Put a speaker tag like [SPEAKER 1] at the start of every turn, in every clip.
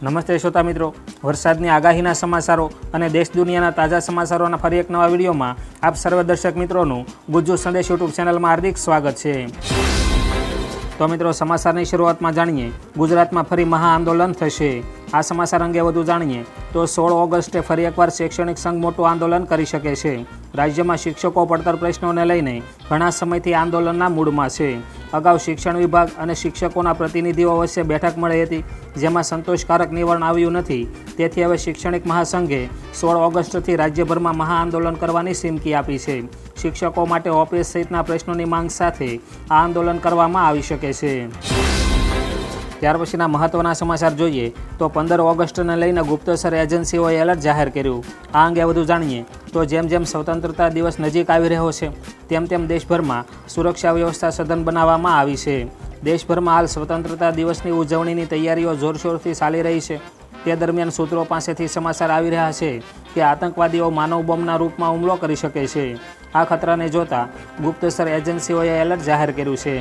[SPEAKER 1] નમસ્તે શ્રોતા મિત્રો, વરસાદની આગાહીના સમાચારો અને દેશ દુનિયાના તાજા સમાચારોના ફરી એક નવા વિડીયોમાં આપ સર્વ દર્શક મિત્રોનું ગુજ્જુ સંદેશ યુટ્યુબ ચેનલમાં હાર્દિક સ્વાગત છે। તો મિત્રો, સમાચારની શરૂઆતમાં જાણીએ, ગુજરાતમાં ફરી મહાઆંદોલન થશે। આ સમાચાર અંગે વધુ જાણીએ તો 16 ઓગસ્ટે ફરી એકવાર શૈક્ષણિક સંઘ મોટું આંદોલન કરી શકે છે। રાજ્યમાં શિક્ષકો પડતર પ્રશ્નોને લઈને ઘણા સમયથી આંદોલનના મૂડમાં છે। અગાઉ શિક્ષણ વિભાગ અને શિક્ષકોના પ્રતિનિધિઓ વચ્ચે બેઠક મળી હતી, જેમાં સંતોષકારક નિવારણ આવ્યું નથી। તેથી હવે શૈક્ષણિક મહાસંઘે 16 ઓગસ્ટથી રાજ્યભરમાં મહાઆંદોલન કરવાની ચીમકી આપી છે। શિક્ષકો માટે ઓપીએસ સહિતના પ્રશ્નોની માંગ સાથે આ આંદોલન કરવામાં આવી શકે છે। ત્યાર પછીના મહત્વના સમાચાર જોઈએ તો 15 ઓગસ્ટને લઈને ગુપ્તચર એજન્સીઓએ એલર્ટ જાહેર કર્યું। આ અંગે વધુ જાણીએ તો જેમ જેમ સ્વતંત્રતા દિવસ નજીક આવી રહ્યો છે તેમ તેમ દેશભરમાં સુરક્ષા વ્યવસ્થા સઘન બનાવવામાં આવી છે। દેશભરમાં હાલ સ્વતંત્રતા દિવસની ઉજવણીની તૈયારીઓ જોરશોરથી ચાલી રહી છે। તે દરમિયાન સૂત્રો પાસેથી સમાચાર આવી રહ્યા છે કે આતંકવાદીઓ માનવ બોમ્બના રૂપમાં હુમલો કરી શકે છે। આ ખતરાને જોતા ગુપ્તચર એજન્સીઓએ એલર્ટ જાહેર કર્યું છે।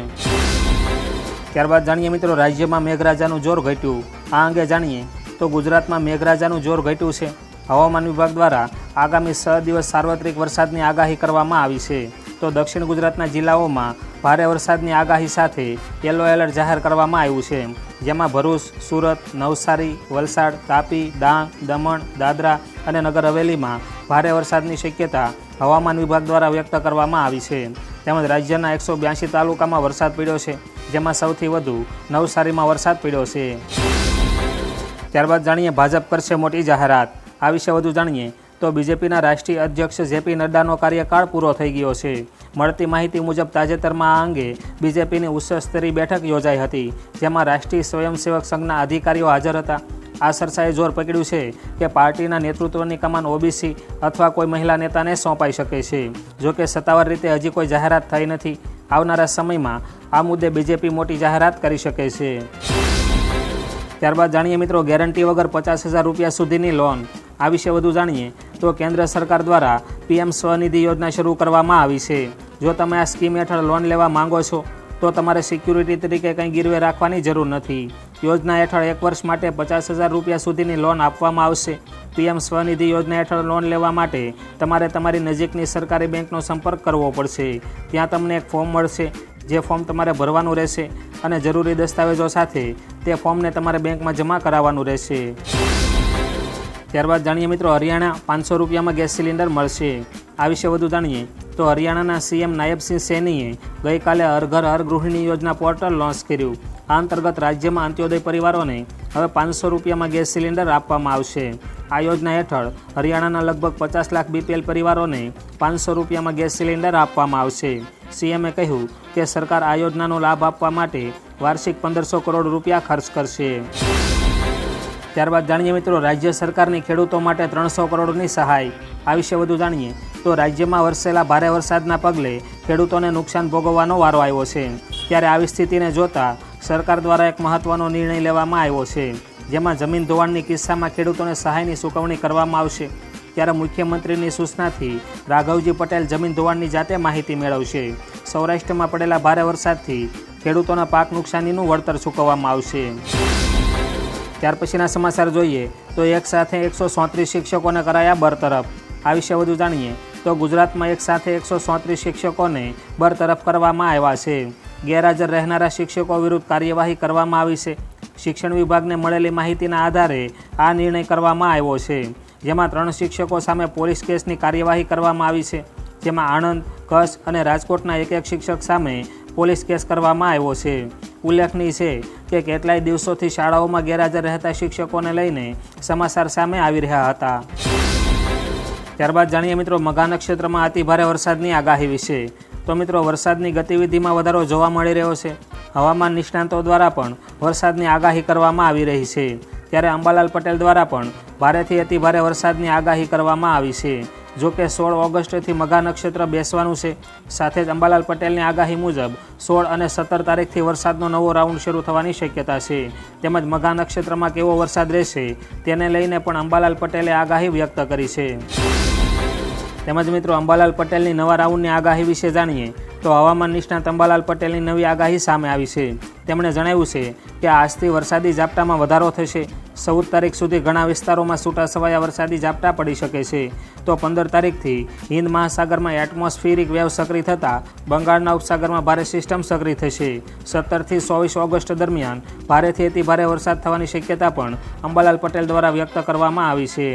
[SPEAKER 1] ત્યારબાદ જાણીએ મિત્રો, રાજ્યમાં મેઘરાજાનું જોર ઘટ્યું। આ અંગે જાણીએ તો ગુજરાતમાં મેઘરાજાનું જોર ઘટ્યું છે। હવામાન વિભાગ દ્વારા આગામી 6 દિવસ સાર્વત્રિક વરસાદની આગાહી કરવામાં આવી છે। તો દક્ષિણ ગુજરાતના જિલ્લાઓમાં ભારે વરસાદની આગાહી સાથે યલો એલર્ટ જાહેર કરવામાં આવ્યું છે, જેમાં ભરૂચ, સુરત, નવસારી, વલસાડ, તાપી, ડાંગ, દમણ, દાદરા અને નગર હવેલીમાં ભારે વરસાદની શક્યતા હવામાન વિભાગ દ્વારા વ્યક્ત કરવામાં આવી છે। તેમજ રાજ્યના 182 તાલુકામાં વરસાદ પડ્યો છે, જેમાં સૌથી વધુ નવસારીમાં વરસાદ પડ્યો છે। ત્યારબાદ જાણીએ, ભાજપ કરશે મોટી જાહેરાત। આ વિશે વધુ જાણીએ તો બીજેપીના રાષ્ટ્રીય અધ્યક્ષ જેપી નડ્ડાનો કાર્યકાળ પૂરો થઈ ગયો છે। મળતી માહિતી મુજબ તાજેતરમાં આ અંગે બીજેપીની ઉચ્ચસ્તરીય બેઠક યોજાઈ હતી, જેમાં રાષ્ટ્રીય સ્વયંસેવક સંઘના અધિકારીઓ હાજર હતા। આ ચર્ચાએ જોર પકડ્યું છે કે પાર્ટીના નેતૃત્વની કમાન ઓબીસી અથવા કોઈ મહિલા નેતાને સોંપાઈ શકે છે। જોકે સત્તાવાર રીતે હજી કોઈ જાહેરાત થઈ નથી। આવનારા સમયમાં આ મુદ્દે બીજેપી મોટી જાહેરાત કરી શકે છે। ત્યારબાદ જાણીએ મિત્રો, ગેરંટી વગર 50,000 રૂપિયા સુધીની લોન। આ વિશે વધુ જાણીએ તો કેન્દ્ર સરકાર દ્વારા પીએમ સ્વનિધિ યોજના શરૂ કરવામાં આવી છે। જો તમે આ સ્કીમ હેઠળ લોન લેવા માંગો છો તો તમારે સિક્યુરિટી તરીકે કંઈ ગીરવે રાખવાની જરૂર નથી। યોજના હેઠળ 1 વર્ષ માટે 50,000 રૂપિયા સુધીની લોન આપવામાં આવશે। પીએમ સ્વનિધિ યોજના હેઠળ લોન લેવા માટે તમારે તમારી નજીકની સરકારી બેંકનો સંપર્ક કરવો પડશે। ત્યાં તમને એક ફોર્મ મળશે, જે ફોર્મ તમારે ભરવાનું રહેશે અને જરૂરી દસ્તાવેજો સાથે તે ફોર્મને તમારે બેંકમાં જમા કરાવવાનું રહેશે। ત્યારબાદ જાણીએ મિત્રો, હરિયાણા 500 રૂપિયામાં ગેસ સિલિન્ડર મળશે। આ વિશે વધુ જાણીએ તો હરિયાણાના સીએમ નાયબસિંહ સૈનીએ ગઈકાલે હર ઘર હર ગૃહિણી યોજના પોર્ટલ લોન્ચ કર્યું। આ અંતર્ગત રાજ્યમાં અંત્યોદય પરિવારોને હવે 500 રૂપિયામાં ગેસ સિલિન્ડર આપવામાં આવશે। આ યોજના હેઠળ હરિયાણાના લગભગ 50 લાખ બીપીએલ પરિવારોને 500 રૂપિયામાં ગેસ સિલિન્ડર આપવામાં આવશે। સીએમએ કહ્યું કે સરકાર આ યોજનાનો લાભ આપવા માટે વાર્ષિક 1500 કરોડ રૂપિયા ખર્ચ કરશે। ત્યારબાદ જાણીએ મિત્રો, રાજ્ય સરકારની ખેડૂતો માટે 300 કરોડની સહાય। આ વિશે વધુ જાણીએ તો રાજ્યમાં વરસેલા ભારે વરસાદના પગલે ખેડૂતોને નુકસાન ભોગવવાનો વારો આવ્યો છે। ત્યારે આવી સ્થિતિને જોતા સરકાર દ્વારા એક મહત્વનો નિર્ણય લેવામાં આવ્યો છે, જેમાં જમીન ધોવાણની કિસ્સામાં ખેડૂતોને સહાયની ચૂકવણી કરવામાં આવશે। ત્યારે મુખ્યમંત્રીની સૂચનાથી રાઘવજી પટેલ જમીન ધોવાણની જાતે માહિતી મેળવશે। સૌરાષ્ટ્રમાં પડેલા ભારે વરસાદથી ખેડૂતોના પાક નુકસાનીનું વળતર ચૂકવવામાં આવશે। ત્યાર પછીના સમાચાર જોઈએ તો એક સાથે 134 શિક્ષકોને કરાયા બરતરફ। આ વિશે વધુ જાણીએ તો ગુજરાતમાં એક સાથે 134 શિક્ષકોને બરતરફ કરવામાં આવ્યા છે। ગેરહાજર રહેનારા શિક્ષકો વિરુદ્ધ કાર્યવાહી કરવામાં આવી છે। શિક્ષણ વિભાગને મળેલી માહિતીના આધારે આ નિર્ણય કરવામાં આવ્યો છે, જેમાં 3 શિક્ષકો સામે પોલીસ કેસની કાર્યવાહી કરવામાં આવી છે, જેમાં આણંદ, કચ્છ અને રાજકોટના એક શિક્ષક સામે પોલીસ કેસ કરવામાં આવ્યો છે। ઉલ્લેખનીય છે કે કેટલાય દિવસોથી શાળાઓમાં ગેરહાજર રહેતા શિક્ષકોને લઈને સમાચાર સામે આવી રહ્યા હતા। ત્યારબાદ જાણીએ મિત્રો, મઘા નક્ષત્રમાં અતિભારે વરસાદની આગાહી વિશે। તો મિત્રો, વરસાદની ગતિવિધિમાં વધારો જોવા મળી રહ્યો છે। હવામાન નિષ્ણાતો દ્વારા પણ વરસાદની આગાહી કરવામાં આવી રહી છે। ત્યારે અંબાલાલ પટેલ દ્વારા પણ ભારેથી અતિભારે વરસાદની આગાહી કરવામાં આવી છે। જો કે 16 ઓગસ્ટથી મઘા નક્ષત્ર બેસવાનું છે। સાથે જ અંબાલાલ પટેલની આગાહી મુજબ 16 અને 17 તારીખથી વરસાદનો નવો રાઉન્ડ શરૂ થવાની શક્યતા છે। તેમજ મઘા નક્ષત્રમાં કેવો વરસાદ રહેશે તેને લઈને પણ અંબાલાલ પટેલે આગાહી વ્યક્ત કરી છે। તેમજ મિત્રો, અંબાલાલ પટેલની નવા રાઉન્ડની આગાહી વિશે જાણીએ તો હવામાન નિષ્ણાત અંબાલાલ પટેલની નવી આગાહી સામે આવી છે। તેમણે જણાવ્યું છે કે આજથી વરસાદી ઝાપટામાં વધારો થશે 14 તારીખ સુધી ઘણા વિસ્તારોમાં છૂટાછવાયા વરસાદી ઝાપટા પડી શકે છે. તો 15 તારીખથી હિન્દ મહાસાગરમાં એટમોસ્ફિયરિક વેવ સક્રિય થતાં બંગાળના ઉપસાગરમાં ભારે સિસ્ટમ સક્રિય થશે. 17થી 24 ઓગસ્ટ દરમિયાન ભારેથી અતિ ભારે વરસાદ થવાની શક્યતા પણ અંબાલાલ પટેલ દ્વારા વ્યક્ત કરવામાં આવી છે.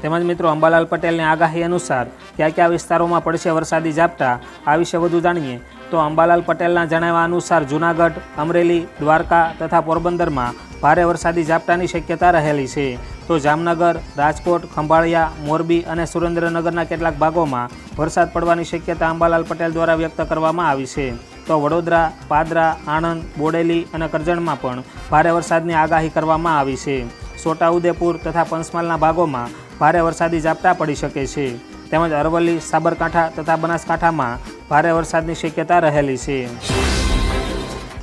[SPEAKER 1] તેમજ મિત્રો અંબાલાલ પટેલની આગાહી અનુસાર કયા કયા વિસ્તારોમાં પડશે વરસાદી ઝાપટા, આ વિશે વધુ જાણીએ તો અંબાલાલ પટેલના જણાવ્યા અનુસાર જૂનાગઢ, અમરેલી, દ્વારકા તથા પોરબંદરમાં ભારે વરસાદી ઝાપટાની શક્યતા રહેલી છે. તો જામનગર, રાજકોટ, ખંભાળિયા, મોરબી અને સુરેન્દ્રનગરના કેટલાક ભાગોમાં વરસાદ પડવાની શક્યતા અંબાલાલ પટેલ દ્વારા વ્યક્ત કરવામાં આવી છે. તો વડોદરા, પાદરા, આણંદ, બોડેલી અને કરજણમાં પણ ભારે વરસાદની આગાહી કરવામાં આવી છે. છોટાઉદેપુર તથા પંચમહાલના ભાગોમાં ભારે વરસાદી ઝાપટા પડી શકે છે. તેમજ અરવલ્લી, સાબરકાંઠા તથા બનાસકાંઠામાં ભારે વરસાદની શક્યતા રહેલી છે.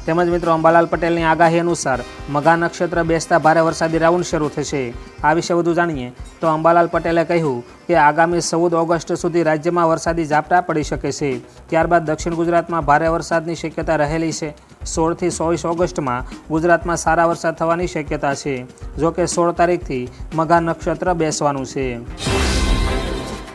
[SPEAKER 1] તેમજ મિત્રો અંબાલાલ પટેલની આગાહી અનુસાર મઘા નક્ષત્ર બેસતા ભારે વરસાદી રાઉન્ડ શરૂ થશે. આ વિશે વધુ જાણીએ તો અંબાલાલ પટેલે કહ્યું કે આગામી 14 ઓગસ્ટ સુધી રાજ્યમાં વરસાદી ઝાપટા પડી શકે છે. ત્યારબાદ દક્ષિણ ગુજરાતમાં ભારે વરસાદની શક્યતા રહેલી છે. 16થી 24 ઓગસ્ટમાં ગુજરાતમાં સારા વરસાદ થવાની શક્યતા છે. જોકે 16 તારીખથી મઘા નક્ષત્ર બેસવાનું છે.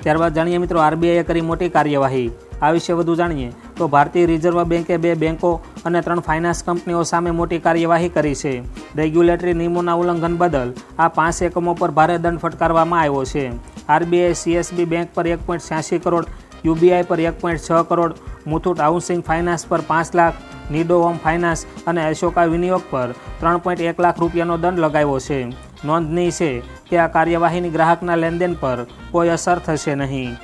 [SPEAKER 1] ત્યારબાદ જાણીએ મિત્રો આરબીઆઈએ કરી મોટી કાર્યવાહી. આ વિશે વધુ જાણીએ તો ભારતીય રિઝર્વ બેન્કે 2 બેન્કો અને 3 ફાઇનાન્સ કંપનીઓ સામે મોટી કાર્યવાહી કરી છે. રેગ્યુલેટરી નિયમોના ઉલ્લંઘન બદલ આ 5 એકમો પર ભારે દંડ ફટકારવામાં આવ્યો છે. આરબીઆઈ સીએસબી બેંક પર 1.86 કરોડ, યુબીઆઈ પર 1.6 કરોડ, મુથુટ હાઉસિંગ ફાઇનાન્સ પર 5 લાખ, નીડો હોમ ફાઇનાન્સ અને અશોકા વિનિયોગ પર 3.1 લાખ રૂપિયાનો દંડ લગાવ્યો છે. નોંધનીય છે કે આ કાર્યવાહીની ગ્રાહકના લેનદેન પર કોઈ અસર થશે નહીં.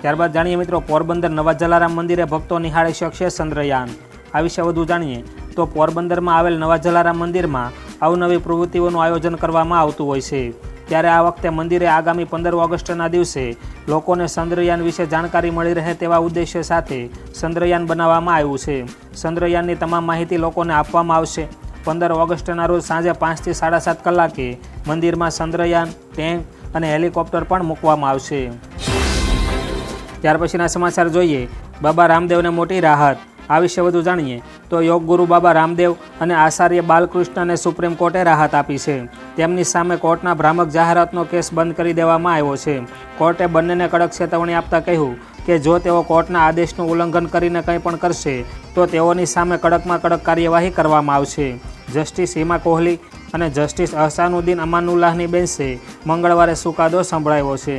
[SPEAKER 1] ત્યારબાદ જાણીએ મિત્રો પોરબંદર નવા જલારામ મંદિરે ભક્તો નિહાળી શકશે ચંદ્રયાન. આ વિશે વધુ જાણીએ તો પોરબંદરમાં આવેલ નવા જલારામ મંદિરમાં અવનવી પ્રવૃત્તિઓનું આયોજન કરવામાં આવતું હોય છે. ત્યારે આ વખતે મંદિરે આગામી 15 ઓગસ્ટના દિવસે લોકોને ચંદ્રયાન વિશે જાણકારી મળી રહે તેવા ઉદ્દેશ્ય સાથે ચંદ્રયાન બનાવવામાં આવ્યું છે. ચંદ્રયાનની તમામ માહિતી લોકોને આપવામાં આવશે. 15 ઓગસ્ટના રોજ સાંજે 5 થી 7:30 કલાકે મંદિરમાં ચંદ્રયાન, ટેન્ક અને હેલિકોપ્ટર પણ મૂકવામાં આવશે. ત્યાર પછીના સમાચાર જોઈએ. બાબા રામદેવને મોટી રાહત. આ વિશે વધુ જાણીએ તો યોગ ગુરુ બાબા રામદેવ અને આચાર્ય બાલકૃષ્ણને સુપ્રીમ કોર્ટે રાહત આપી છે. તેમની સામે કોર્ટના ભ્રામક જાહેરાતનો કેસ બંધ કરી દેવામાં આવ્યો છે. કોર્ટે બંનેને કડક ચેતવણી આપતા કહ્યું કે જો તેઓ કોર્ટના આદેશનું ઉલ્લંઘન કરીને કંઈ પણ કરશે તો તેઓની સામે કડકમાં કડક કાર્યવાહી કરવામાં આવશે. જસ્ટિસ હિમા કોહલી અને જસ્ટિસ અહસાનુદ્દીન અમાનુલ્લાહની બેન્ચે મંગળવારે ચુકાદો સંભળાવ્યો છે.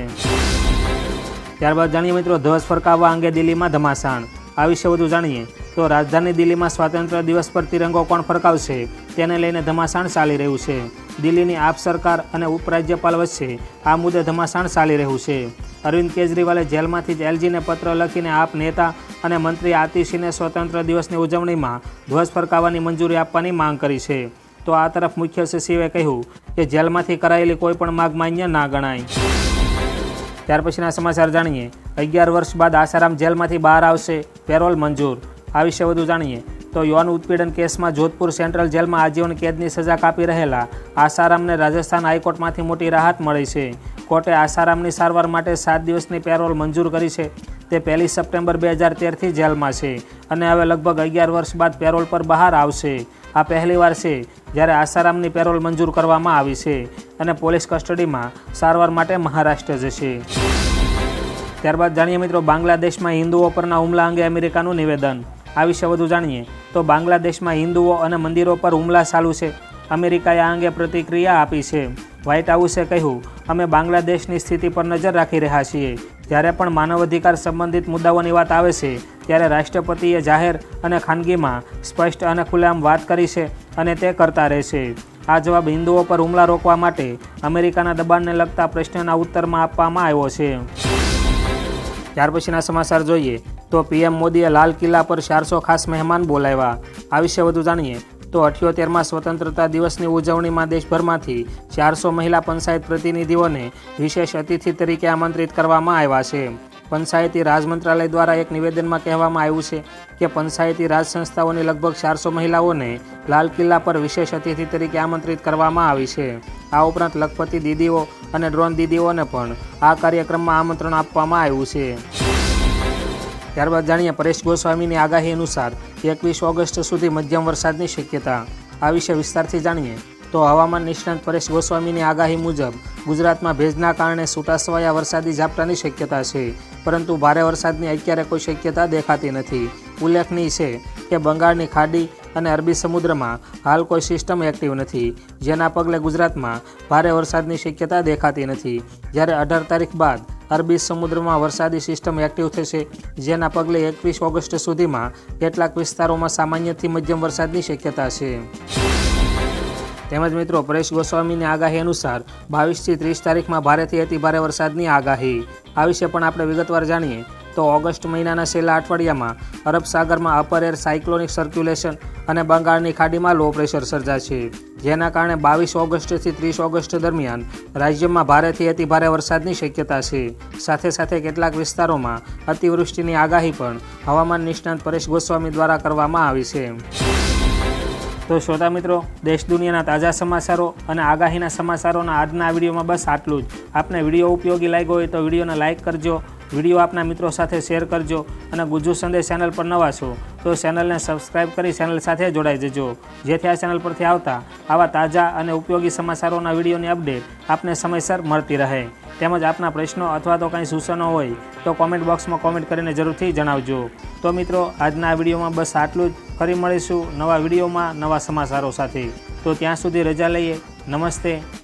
[SPEAKER 1] ત્યારબાદ જાણીએ મિત્રો ધ્વજ ફરકાવવા અંગે દિલ્હીમાં ધમાસાણ. આ વિશે વધુ જાણીએ તો રાજધાની દિલ્હીમાં સ્વાતંત્ર્ય દિવસ પર તિરંગો કોણ ફરકાવશે તેને લઈને ધમાસાણ ચાલી રહ્યું છે. દિલ્હીની આપ સરકાર અને ઉપરાજ્યપાલ વચ્ચે આ મુદ્દે ધમાસાણ ચાલી રહ્યું છે. અરવિંદ કેજરીવાલે જેલમાંથી જ એલજીને પત્ર લખીને આપ નેતા અને મંત્રી આતિશીને સ્વતંત્ર દિવસની ઉજવણીમાં ધ્વજ ફરકાવવાની મંજૂરી આપવાની માંગ કરી છે. તો આ તરફ મુખ્ય સચિવે કહ્યું કે જેલમાંથી કરાયેલી કોઈ પણ માગ માન્ય ના ગણાય. ત્યાર પછીના સમાચાર જાણીએ. 11 વર્ષ બાદ આસારામ જેલમાંથી બહાર આવશે, પેરોલ મંજૂર. આ વિશે વધુ જાણીએ તો યૌન ઉત્પીડન કેસમાં જોધપુર સેન્ટ્રલ જેલમાં આજીવન કેદની સજા કાપી રહેલા આસારામને રાજસ્થાન હાઈકોર્ટમાંથી મોટી રાહત મળી છે. કોર્ટે આસારામની સારવાર માટે 7 દિવસની પેરોલ મંજૂર કરી છે. તે 1 સપ્ટેમ્બર 2013થી જેલમાં છે અને હવે લગભગ 11 વર્ષ બાદ પેરોલ પર બહાર આવશે. આ પહેલીવાર છે જ્યારે આસારામની પેરોલ મંજૂર કરવામાં આવી છે અને પોલીસ કસ્ટડીમાં સારવાર માટે મહારાષ્ટ્ર જશે. ત્યારબાદ જાણીએ મિત્રો બાંગ્લાદેશમાં હિન્દુઓ પરના હુમલા અંગે અમેરિકાનું નિવેદન. આ વિશે વધુ જાણીએ તો બાંગ્લાદેશમાં હિન્દુઓ અને મંદિરો પર હુમલા ચાલુ છે. અમેરિકાએ આ અંગે પ્રતિક્રિયા આપી છે. વ્હાઇટ હાઉસે કહ્યું, અમે બાંગ્લાદેશની સ્થિતિ પર નજર રાખી રહ્યા છીએ. જ્યારે પણ માનવ અધિકાર સંબંધિત મુદ્દાઓની વાત આવે છે ત્યારે રાષ્ટ્રપતિએ જાહેર અને ખાનગીમાં સ્પષ્ટ અને ખુલ્લેઆમ વાત કરી છે અને તે કરતા રહેશે. આ જવાબ હિન્દુઓ પર હુમલા રોકવા માટે અમેરિકાના દબાણને લગતા પ્રશ્નના ઉત્તરમાં આપવામાં આવ્યો છે. ત્યાર પછીના સમાચાર જોઈએ તો પીએમ મોદીએ લાલ કિલ્લા પર 400 ખાસ મહેમાન બોલાવ્યા. આ વિશે વધુ જાણીએ તો 78માં સ્વતંત્રતા દિવસની ઉજવણીમાં દેશભરમાંથી 400 મહિલા પંચાયત પ્રતિનિધિઓને વિશેષ અતિથિ તરીકે આમંત્રિત કરવામાં આવ્યા છે. પંચાયતી રાજ મંત્રાલય દ્વારા એક નિવેદનમાં કહેવામાં આવ્યું છે કે પંચાયતી રાજ સંસ્થાઓની લગભગ 400 મહિલાઓને લાલ કિલ્લા પર વિશેષ અતિથિ તરીકે આમંત્રિત કરવામાં આવી છે. આ ઉપરાંત લખપતિ દીદીઓ અને ડ્રોન દીદીઓને પણ આ કાર્યક્રમમાં આમંત્રણ આપવામાં આવ્યું છે. ત્યારબાદ જાણીએ પરેશ ગોસ્વામીની આગાહી અનુસાર 21 ઓગસ્ટ સુધી મધ્યમ વરસાદની શક્યતા. આ વિશે વિસ્તારથી જાણીએ તો હવામાન નિષ્ણાંત પરેશ ગોસ્વામીની આગાહી મુજબ ગુજરાતમાં ભેજના કારણે છૂટાછવાયા વરસાદી ઝાપટાની શક્યતા છે, પરંતુ ભારે વરસાદની અત્યારે કોઈ શક્યતા દેખાતી નથી. ઉલ્લેખનીય છે કે બંગાળની ખાડી અને અરબી સમુદ્રમાં હાલ કોઈ સિસ્ટમ એક્ટિવ નથી, જેના પગલે ગુજરાતમાં ભારે વરસાદની શક્યતા દેખાતી નથી. જ્યારે 18 તારીખ બાદ અરબી સમુદ્રમાં વરસાદી સિસ્ટમ એક્ટિવ થશે, જેના પગલે 21 ઓગસ્ટ સુધીમાં કેટલાક વિસ્તારોમાં સામાન્યથી મધ્યમ વરસાદની શક્યતા છે. તેમજ મિત્રો પરેશ ગોસ્વામીની આગાહી અનુસાર 22 થી 30 તારીખમાં ભારેથી અતિભારે વરસાદની આગાહી. આ વિશે પણ આપણે વિગતવાર જાણીએ તો ઓગસ્ટ મહિનાના છેલ્લા અઠવાડિયામાં અરબ સાગરમાં અપર એર સાયક્લોનિક સર્ક્યુલેશન અને બંગાળની ખાડીમાં લો પ્રેશર સર્જાશે, જેના કારણે 22 ઓગસ્ટથી 30 ઓગસ્ટ દરમિયાન રાજ્યમાં ભારેથી અતિભારે વરસાદની શક્યતા છે. સાથે સાથે કેટલાક વિસ્તારોમાં અતિવૃષ્ટિની આગાહી પણ હવામાન નિષ્ણાંત પરેશ ગોસ્વામી દ્વારા કરવામાં આવી છે. તો શ્રોતા મિત્રો, દેશ દુનિયાના તાજા સમાચારો અને આગાહીના સમાચારોના આજના આ વિડીયોમાં બસ આટલું જ. આપને વિડીયો ઉપયોગી લાગ્યો હોય તો વિડીયોને લાઇક કરજો, વિડીયો આપના મિત્રો સાથે શેર કરજો અને ગુજ્જુ સંદેશ ચેનલ પર નવા છો તો ચેનલને સબસ્ક્રાઈબ કરી ચેનલ સાથે જોડાઈ જજો, જેથી આ ચેનલ પરથી આવતા આવા તાજા અને ઉપયોગી સમાચારોના વિડીયોની અપડેટ આપને સમયસર મળતી રહે. તેમજ આપના પ્રશ્નો અથવા તો કંઈ સૂચનો હોય તો કોમેન્ટ બોક્સમાં કોમેન્ટ કરીને જરૂરથી જણાવજો. તો મિત્રો, આજના આ વિડીયોમાં બસ આટલું જ. ફરી મળીશું નવા વિડીયોમાં નવા સમાચારો સાથે. તો ત્યાં સુધી રજા લઈએ. નમસ્તે.